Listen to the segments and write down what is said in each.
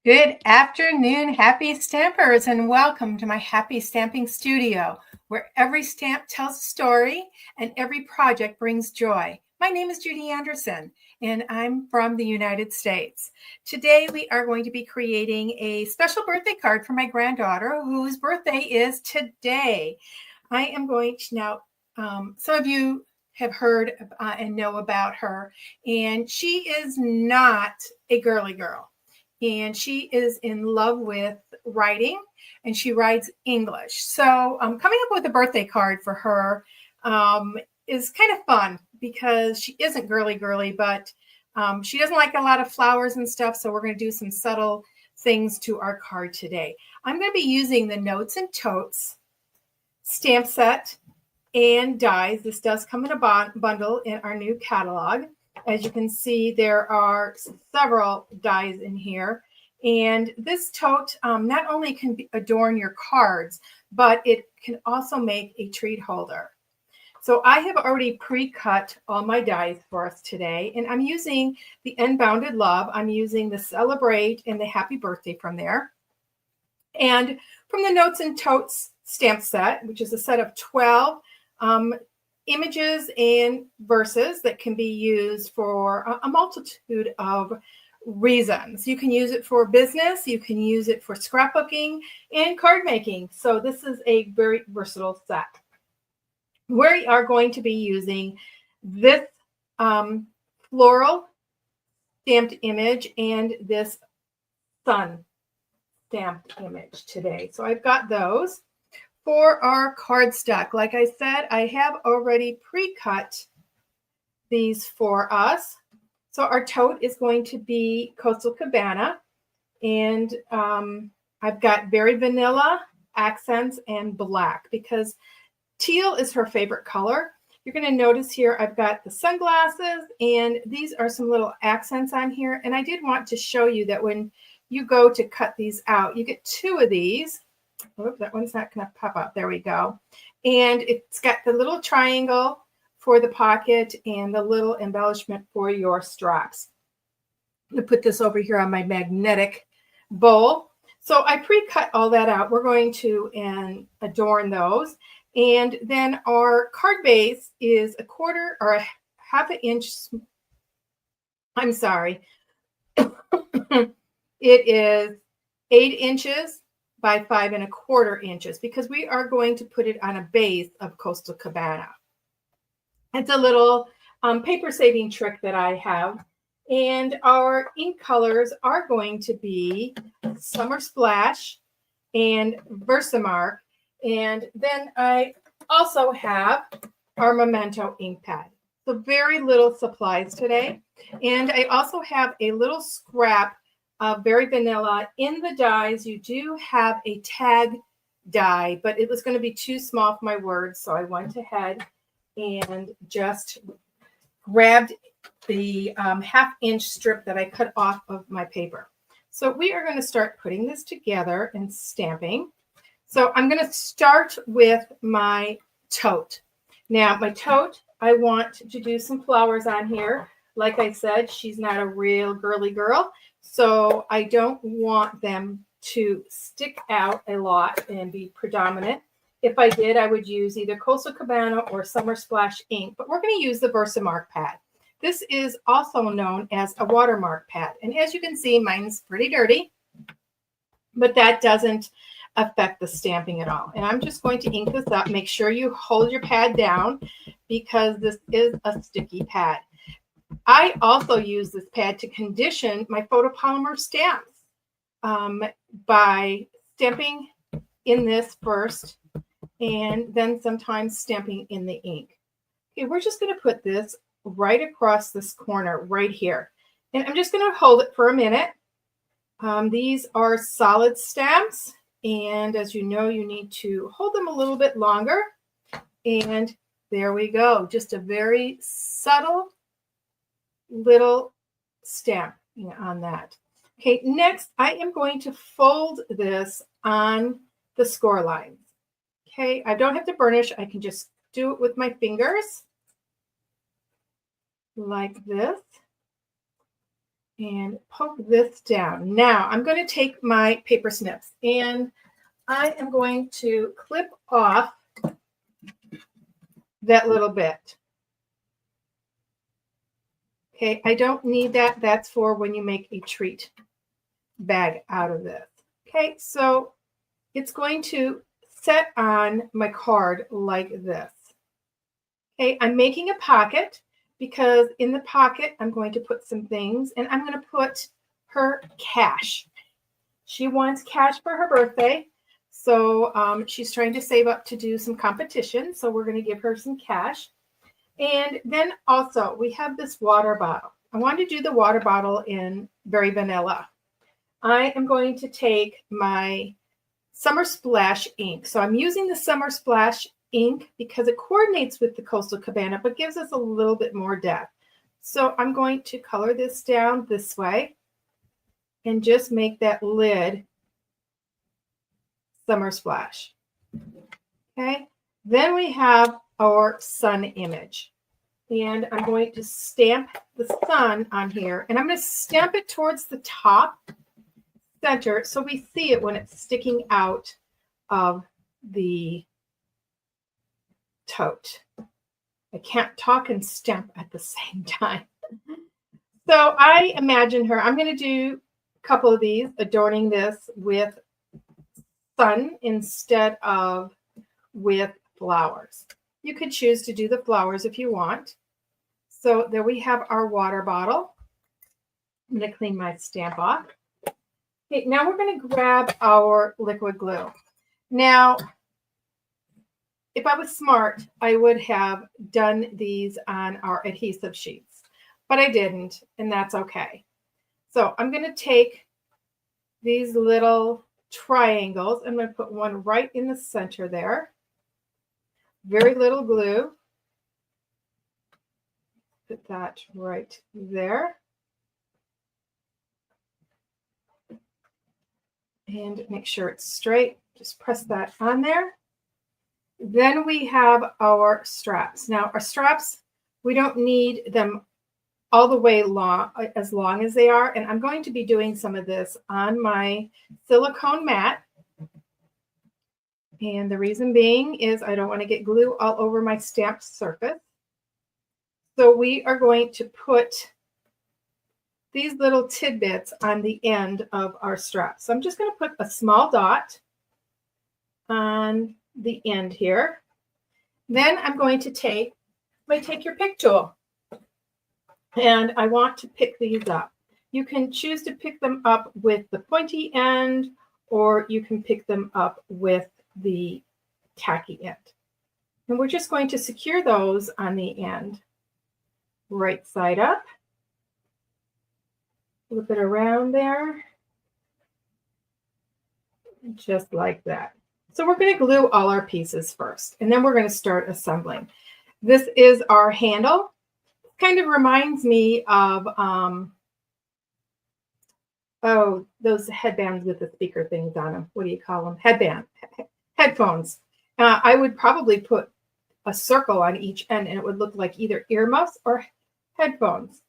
Good afternoon, happy stampers, and welcome to my happy stamping studio, where every stamp tells a story and every project brings joy. My name is Judy Anderson, and I'm from the United States. Today, we are going to be creating a special birthday card for my granddaughter, whose birthday is today. I am going to now, some of you have heard and know about her, and she is not a girly girl. And she is in love with writing, and she writes English. So coming up with a birthday card for her is kind of fun because she isn't girly, but she doesn't like a lot of flowers and stuff. So we're going to do some subtle things to our card today. I'm going to be using the Notes and Totes stamp set and dies. This does come in a bundle in our new catalog. As you can see, there are several dies in here. And this tote not only can adorn your cards, but it can also make a treat holder. So I have already pre-cut all my dies for us today. And I'm using the Unbounded Love. I'm using the Celebrate and the Happy Birthday from there. And from the Notes and Totes stamp set, which is a set of 12 images and verses that can be used for a multitude of reasons. You can use it for business, you can use it for scrapbooking and card making. So this is a very versatile set. We are going to be using this floral stamped image and this sun stamped image today. So I've got those. For our cardstock, like I said, I have already pre-cut these for us. So our tote is going to be Coastal Cabana, and I've got very vanilla accents and black because teal is her favorite color. You're going to notice here I've got the sunglasses, and these are some little accents on here. And I did want to show you that when you go to cut these out, you get two of these. Oh, that one's not going to pop up. There we go. And it's got the little triangle for the pocket and the little embellishment for your straps. I'm going to put this over here on my magnetic bowl. So I pre-cut all that out. We're going to adorn those. And then our card base is a quarter or a half an inch. I'm sorry. It is 8 inches by 5 1/4 inches because we are going to put it on a base of Coastal Cabana. It's a little paper saving trick that I have. And our ink colors are going to be Summer Splash and Versamark. And then I also have our Memento ink pad. So very little supplies today. And I also have a little scrap very vanilla. In the dies, you do have a tag die, but it was going to be too small for my words, so I went ahead and just grabbed the half-inch strip that I cut off of my paper. So we are going to start putting this together and stamping. So I'm going to start with my tote. Now, my tote, I want to do some flowers on here. Like I said, she's not a real girly girl. So I don't want them to stick out a lot and be predominant. If I did, I would use either Coastal Cabana or Summer Splash ink, but we're going to use the Versamark pad. This is also known as a watermark pad. And as you can see, mine's pretty dirty, but that doesn't affect the stamping at all. And I'm just going to ink this up. Make sure you hold your pad down because this is a sticky pad. I also use this pad to condition my photopolymer stamps by stamping in this first and then sometimes stamping in the ink. Okay, we're just going to put this right across this corner right here. And I'm just going to hold it for a minute. These are solid stamps. And as you know, you need to hold them a little bit longer. And there we go. Just a very subtle little stamp on that. Okay, next I am going to fold this on the score lines. Okay, I don't have to burnish. I can just do it with my fingers like this. and poke this down. Now I'm going to take my paper snips and I am going to clip off that little bit. Okay, I don't need that. That's for when you make a treat bag out of this. Okay, so it's going to set on my card like this. Okay, I'm making a pocket because in the pocket, I'm going to put some things and I'm going to put her cash. She wants cash for her birthday. So she's trying to save up to do some competition. So we're going to give her some cash. And then also we have this water bottle. I want to do the water bottle in Very Vanilla. I am going to take my Summer Splash ink. So I'm using the Summer Splash ink because it coordinates with the Coastal Cabana, but gives us a little bit more depth. So I'm going to color this down this way and just make that lid Summer Splash. Okay, then we have our sun image. And I'm going to stamp the sun on here. And I'm going to stamp it towards the top center so we see it when it's sticking out of the tote. I can't talk and stamp at the same time. So I imagine her. I'm going to do a couple of these, adorning this with sun instead of with flowers. You could choose to do the flowers if you want. So there we have our water bottle. I'm going to clean my stamp off. Okay, now we're going to grab our liquid glue. Now, if I was smart, I would have done these on our adhesive sheets, but I didn't, and that's okay. So I'm going to take these little triangles. I'm going to put one right in the center there. Very little glue. Put that right there. And make sure it's straight. Just press that on there. Then we have our straps. Now our straps, we don't need them all the way long as they are. And I'm going to be doing some of this on my silicone mat. And the reason being is I don't want to get glue all over my stamped surface. So we are going to put these little tidbits on the end of our strap. So I'm just going to put a small dot on the end here. Then I'm going to take my Take Your Pick tool. And I want to pick these up. You can choose to pick them up with the pointy end, or you can pick them up with the tacky end. And we're just going to secure those on the end. Right side up. Flip it around there. Just like that. So we're going to glue all our pieces first, and then we're going to start assembling. This is our handle. Kind of reminds me of, oh, those headbands with the speaker things on them. What do you call them? Headphones. I would probably put a circle on each end, and it would look like either earmuffs or headphones.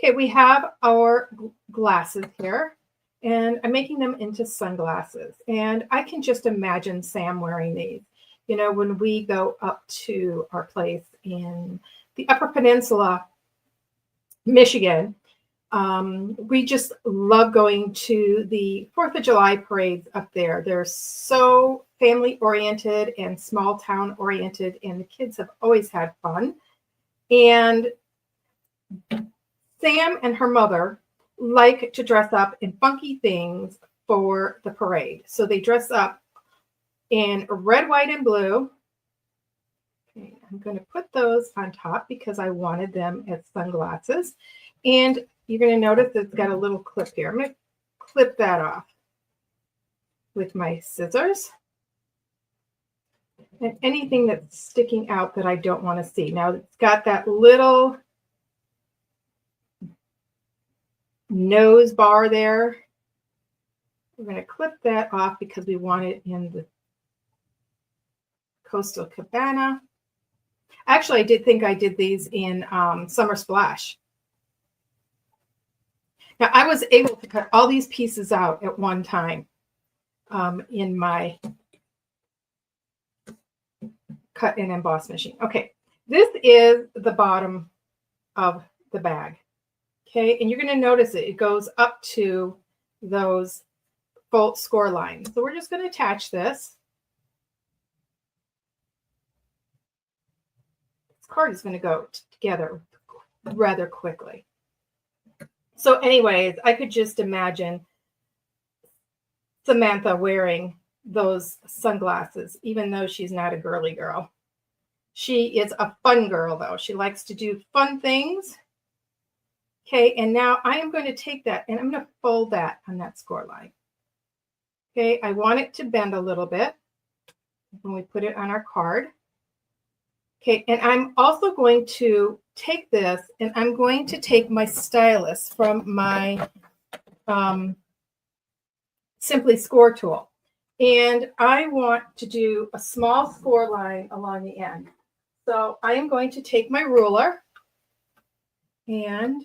Okay, we have our glasses here, and I'm making them into sunglasses. And I can just imagine Sam wearing these. You know, when we go up to our place in the Upper Peninsula, Michigan, we just love going to the 4th of July parades up there. They're so family oriented and small town oriented, and the kids have always had fun. And Sam and her mother like to dress up in funky things for the parade. So they dress up in red, white, and blue. Okay, I'm going to put those on top because I wanted them as sunglasses. And you're going to notice it's got a little clip here. I'm going to clip that off with my scissors. And anything that's sticking out that I don't want to see. Now it's got that little nose bar there. We're going to clip that off because we want it in the Coastal Cabana. Actually, I did think I did these in Summer Splash. Now, I was able to cut all these pieces out at one time in my cut and emboss machine. Okay, this is the bottom of the bag. Okay, and you're going to notice it goes up to those full score lines. So we're just going to attach this. This card is going to go together rather quickly. So anyways, I could just imagine Samantha wearing those sunglasses, even though she's not a girly girl. She is a fun girl, though. She likes to do fun things. Okay, and now I am going to take that and I'm going to fold that on that score line. Okay, I want it to bend a little bit when we put it on our card. Okay, and I'm also going to take this and I'm going to take my stylus from my Simply Score tool. And I want to do a small score line along the end. So I am going to take my ruler and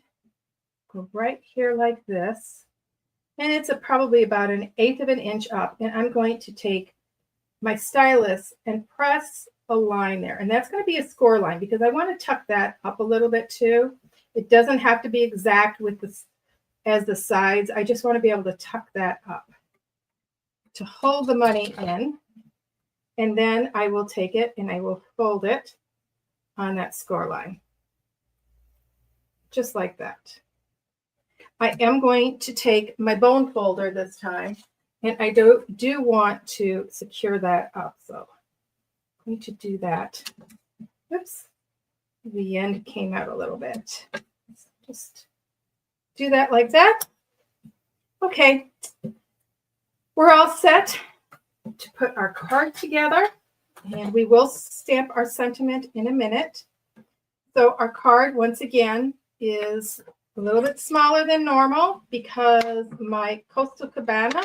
go right here like this. And it's probably about 1/8 of an inch up. And I'm going to take my stylus and press a line there. And that's going to be a score line because I want to tuck that up a little bit too. It doesn't have to be exact with this as the sides. I just want to be able to tuck that up to hold the money in. And then I will take it and I will fold it on that score line. Just like that. I am going to take my bone folder this time, and I do want to secure that up. So I'm going to do that. Oops, the end came out a little bit. Just do that like that. Okay, we're all set to put our card together, and we will stamp our sentiment in a minute. So our card, once again, is a little bit smaller than normal because my Coastal Cabana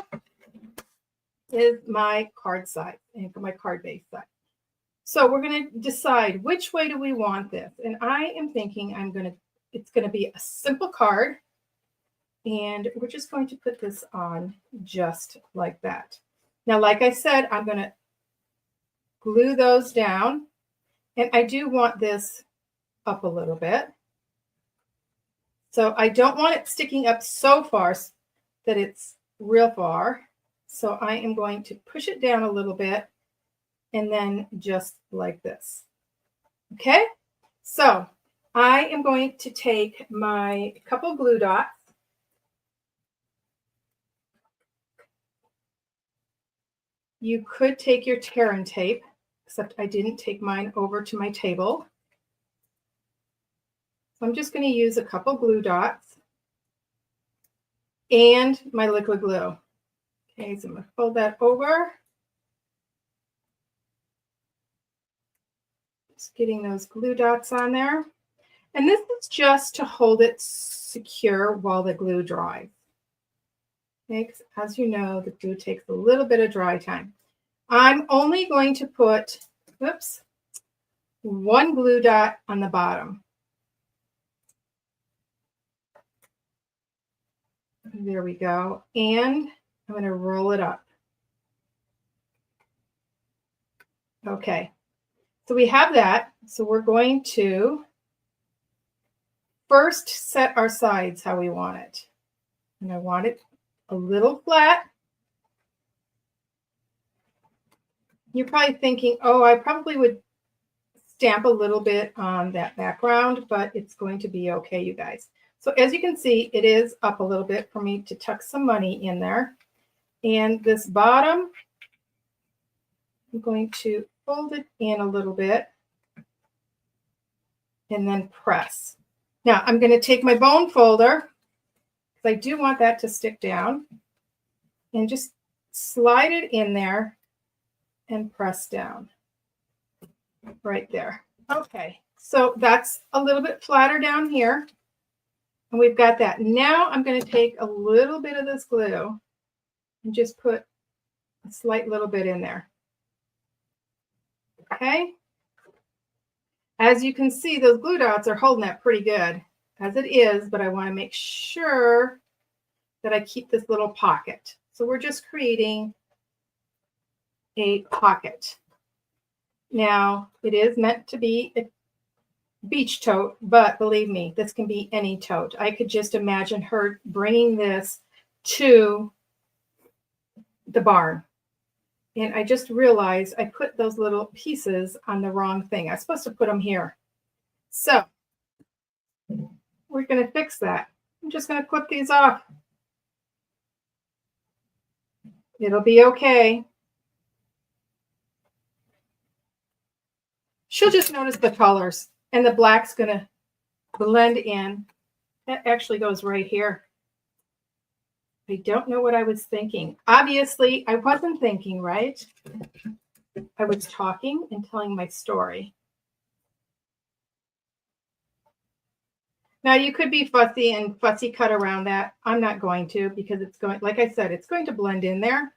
is my card size and my card base size. So we're going to decide which way do we want this. And I am thinking it's going to be a simple card. And we're just going to put this on just like that. Now, like I said, I'm going to glue those down. And I do want this up a little bit. So I don't want it sticking up so far that it's real far. So I am going to push it down a little bit and then just like this. Okay, so I am going to take my couple glue dots. You could take your tear and tape, except I didn't take mine over to my table. So I'm just going to use a couple glue dots and my liquid glue. Okay, so I'm going to fold that over. Just getting those glue dots on there. And this is just to hold it secure while the glue dries. Okay, 'cause as you know, the glue takes a little bit of dry time. I'm only going to put, one glue dot on the bottom. There we go. And I'm going to roll it up. Okay, so we have that. So we're going to first set our sides how we want it. And I want it a little flat. You're probably thinking, oh, I probably would stamp a little bit on that background, but it's going to be okay, you guys. So as you can see, it is up a little bit for me to tuck some money in there. And this bottom, I'm going to fold it in a little bit and then press. Now I'm going to take my bone folder, because I do want that to stick down, and just slide it in there and press down right there. Okay, so that's a little bit flatter down here. And we've got that. Now I'm going to take a little bit of this glue and just put a slight little bit in there. Okay. As you can see, those glue dots are holding that pretty good as it is, but I want to make sure that I keep this little pocket. So we're just creating a pocket. Now, it is meant to be a beach tote, but believe me, this can be any tote. I could just imagine her bringing this to the barn. And I just realized I put those little pieces on the wrong thing. I was supposed to put them here. So we're going to fix that. I'm just going to clip these off. It'll be okay. She'll just notice the colors, and the black's going to blend in. That actually goes right here. I don't know what I was thinking. Obviously, I wasn't thinking, right? I was talking and telling my story. Now, you could be fussy and fussy cut around that. I'm not going to, because it's going, like I said, it's going to blend in there.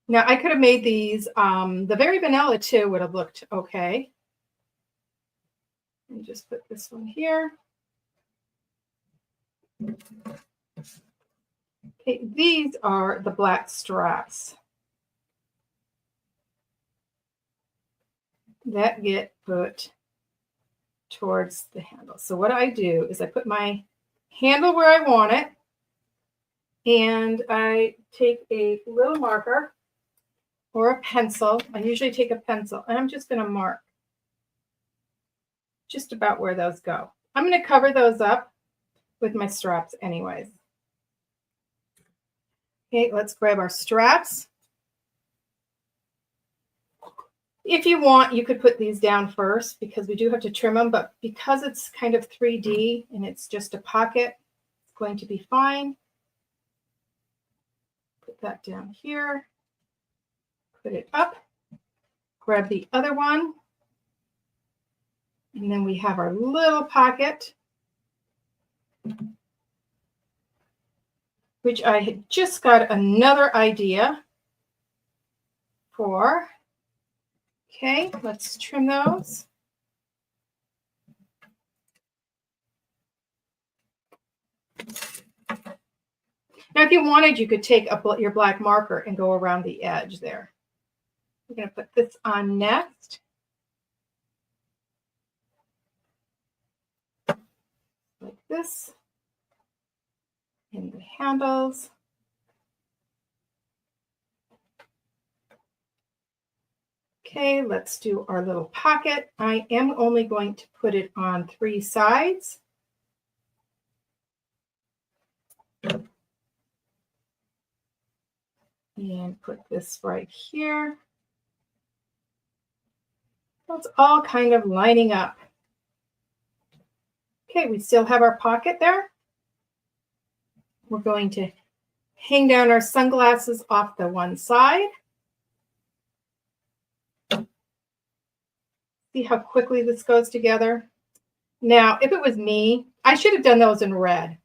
Now, I could have made these, the very vanilla too would have looked okay. Let me just put this one here. Okay, these are the black straps that get put towards the handle. So what I do is I put my handle where I want it, and I take a little marker or a pencil. I usually take a pencil, and I'm just going to mark just about where those go. I'm going to cover those up with my straps anyways. Okay, let's grab our straps. If you want, you could put these down first, because we do have to trim them, but because it's kind of 3D and it's just a pocket, it's going to be fine. Put that down here, put it up, grab the other one, and then we have our little pocket, which I had just got another idea for. Okay, let's trim those. Now, if you wanted, you could take your black marker and go around the edge there. We're going to put this on next. Like this. In the handles. Okay, let's do our little pocket. I am only going to put it on 3 sides. And put this right here. That's all kind of lining up. Okay, we still have our pocket there. We're going to hang down our sunglasses off the one side. See how quickly this goes together? Now, if it was me, I should have done those in red,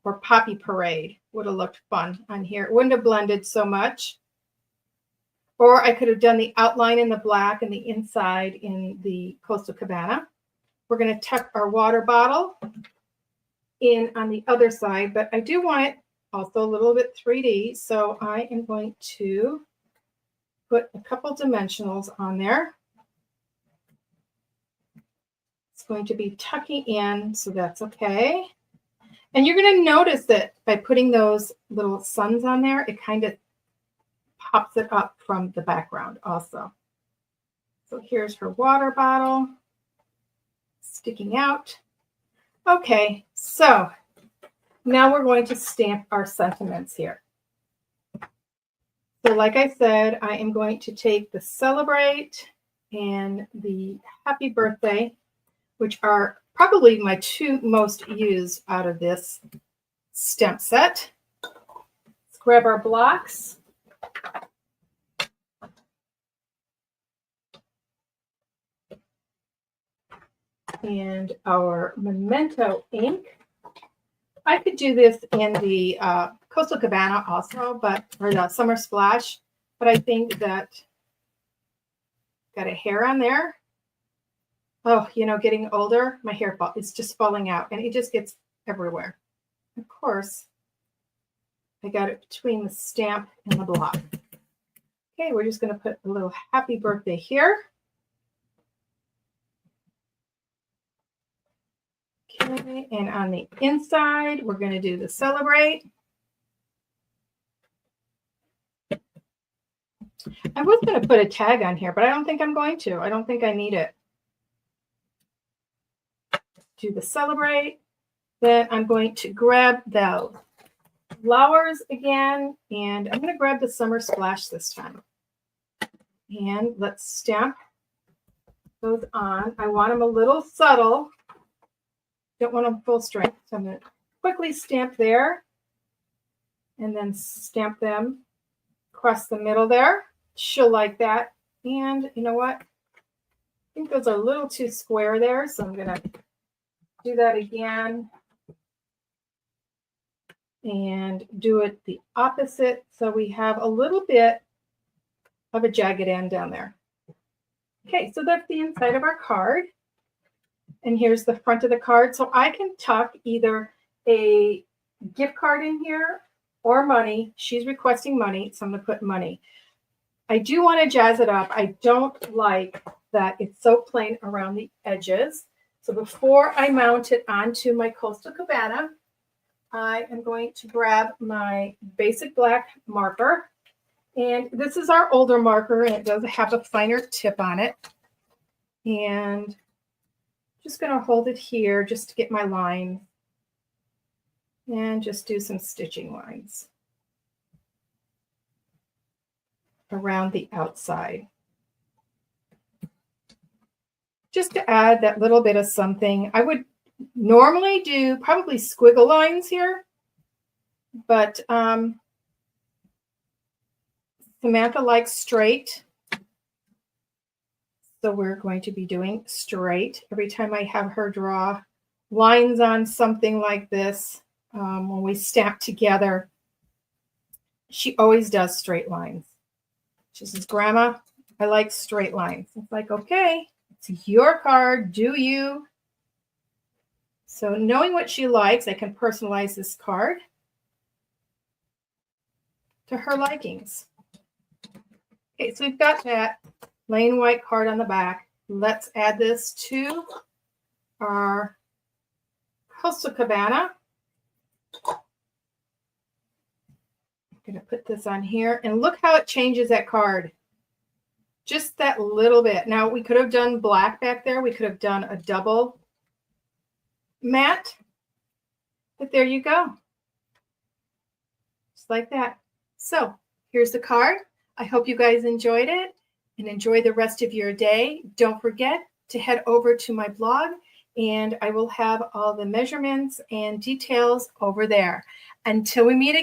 or Poppy Parade would have looked fun on here. It wouldn't have blended so much. Or I could have done the outline in the black and the inside in the Coastal Cabana. We're going to tuck our water bottle in on the other side, but I do want it also a little bit 3D. So I am going to put a couple dimensionals on there. It's going to be tucking in, so that's okay. And you're going to notice that by putting those little suns on there, it kind of pops it up from the background also. So here's her water bottle sticking out. Okay, so now we're going to stamp our sentiments here. So like I said, I am going to take the celebrate and the happy birthday, which are probably my 2 most used out of this stamp set. Let's grab our blocks. And our Memento ink. I could do this in the Coastal Cabana also, or the Summer Splash, but I think that got a hair on there. Oh, you know, getting older, my hair is just falling out, and it just gets everywhere. Of course, I got it between the stamp and the block. Okay, we're just going to put a little happy birthday here. Okay, and on the inside, we're going to do the celebrate. I was going to put a tag on here, but I don't think I'm going to. I don't think I need it. Do the celebrate. Then I'm going to grab the flowers again, and I'm going to grab the summer splash this time. And let's stamp those on. I want them a little subtle. Don't want them full strength. So I'm going to quickly stamp there and then stamp them across the middle there. She'll like that. And you know what? I think those are a little too square there, so I'm going to do that again and do it the opposite. So we have a little bit of a jagged end down there. Okay, so that's the inside of our card. And here's the front of the card. So I can tuck either a gift card in here or money. She's requesting money, so I'm going to put money. I do want to jazz it up. I don't like that it's so plain around the edges. So before I mount it onto my Coastal Cabana, I am going to grab my basic black marker. And this is our older marker, and it does have a finer tip on it. And just going to hold it here just to get my line and just do some stitching lines around the outside. Just to add that little bit of something. I would normally do probably squiggle lines here, but Samantha likes straight. So we're going to be doing straight. Every time I have her draw lines on something like this, when we stamp together, she always does straight lines. She says, Grandma, I like straight lines. It's like, okay, it's your card, do you? So knowing what she likes, I can personalize this card to her likings. Okay, so we've got that plain white card on the back. Let's add this to our Coastal Cabana. I'm going to put this on here, and look how it changes that card. Just that little bit. Now, we could have done black back there. We could have done a double matte, but there you go. Just like that. So here's the card. I hope you guys enjoyed it and enjoy the rest of your day. Don't forget to head over to my blog, and I will have all the measurements and details over there. Until we meet again.